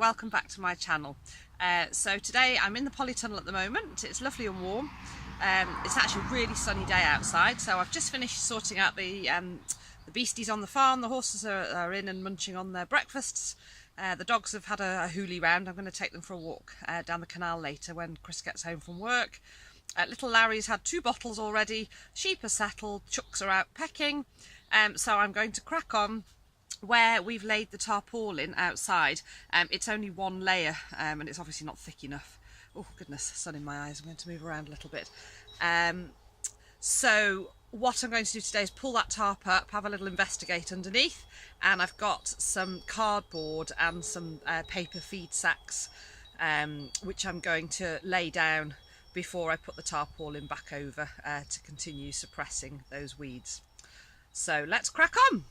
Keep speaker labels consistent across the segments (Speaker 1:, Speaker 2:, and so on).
Speaker 1: welcome back to my channel. So today I'm in the polytunnel at the moment. It's lovely and warm. It's actually a really sunny day outside, so I've just finished sorting out the beasties on the farm. The horses are in and munching on their breakfasts. The dogs have had a hoolie round. I'm going to take them for a walk down the canal later when Chris gets home from work. Little Larry's had 2 bottles already. Sheep are settled, chooks are out pecking. So I'm going to crack on where we've laid the tarpaulin outside. It's only 1 layer and it's obviously not thick enough. Oh goodness, sun in my eyes. I'm going to move around a little bit. So what I'm going to do today is pull that tarp up, have a little investigate underneath, and I've got some cardboard and some paper feed sacks which I'm going to lay down before I put the tarpaulin back over to continue suppressing those weeds. So let's crack on.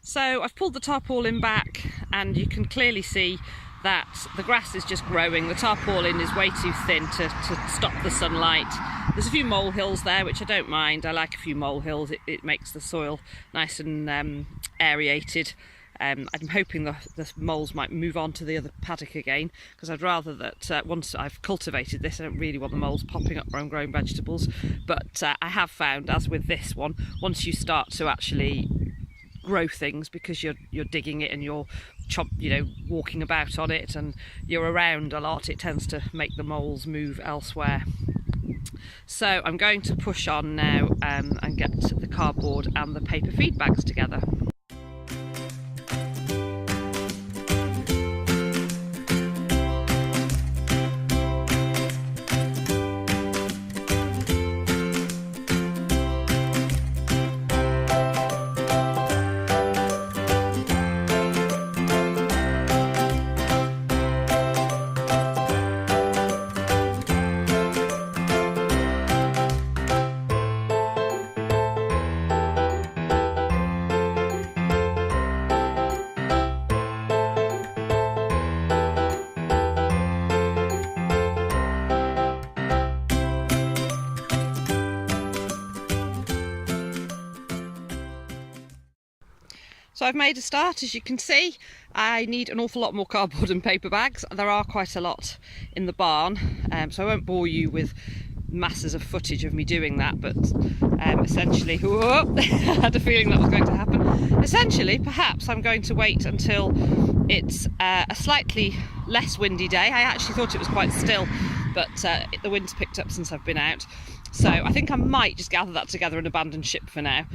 Speaker 1: So I've pulled the tarpaulin back and you can clearly see that the grass is just growing. The tarpaulin is way too thin to stop the sunlight. There's a few molehills there, which I don't mind. I like a few molehills. It makes the soil nice and aerated. I'm hoping the moles might move on to the other paddock again, because I'd rather that once I've cultivated this, I don't really want the moles popping up where I'm growing vegetables. But I have found, as with this one, once you start to actually grow things, because you're digging it and you're walking about on it and you're around a lot, it tends to make the moles move elsewhere. So I'm going to push on now and get the cardboard and the paper feed bags together. So I've made a start. As you can see, I need an awful lot more cardboard and paper bags. There are quite a lot in the barn, so I won't bore you with masses of footage of me doing that, but essentially, whoa, I had a feeling that was going to happen. Essentially, perhaps I'm going to wait until it's a slightly less windy day. I actually thought it was quite still, but the wind's picked up since I've been out. So I think I might just gather that together and abandon ship for now,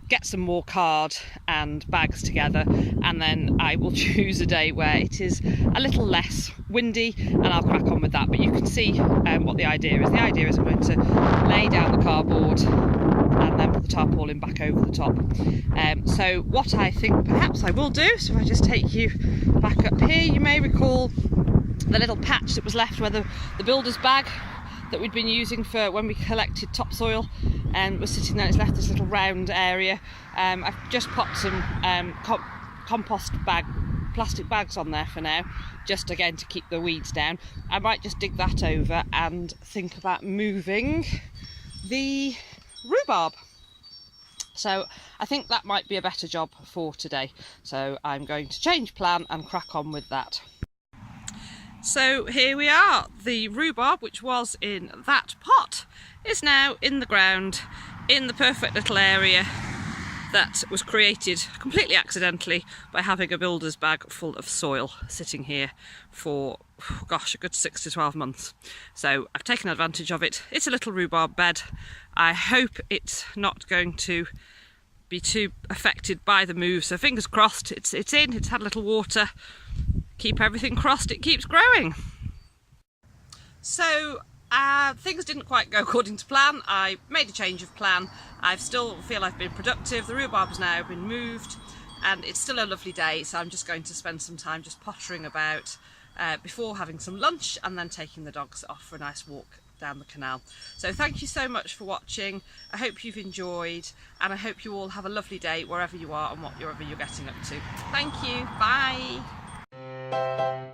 Speaker 1: get some more card and bags together, and then I will choose a day where it is a little less windy and I'll crack on with that. But you can see what the idea is. The idea is I'm going to lay down the cardboard and then put the tarpaulin back over the top. So what I think perhaps I will do, so if I just take you back up here, you may recall the little patch that was left where the builder's bag that we'd been using for when we collected topsoil was sitting there. It's left this little round area. I've just popped some compost plastic bags on there for now, just again to keep the weeds down. I might just dig that over and think about moving the rhubarb. So I think that might be a better job for today. So I'm going to change plan and crack on with that. So here we are. The rhubarb, which was in that pot, is now in the ground in the perfect little area that was created completely accidentally by having a builder's bag full of soil sitting here for, gosh, a good 6 to 12 months. So I've taken advantage of it. It's a little rhubarb bed. I hope it's not going to be too affected by the move. So fingers crossed, it's in, it's had a little water. Keep everything crossed, it keeps growing. So things didn't quite go according to plan. I made a change of plan. I still feel I've been productive. The rhubarb has now been moved and it's still a lovely day, so I'm just going to spend some time just pottering about before having some lunch and then taking the dogs off for a nice walk down the canal. So thank you so much for watching. I hope you've enjoyed, and I hope you all have a lovely day wherever you are and whatever you're getting up to. Thank you. Bye.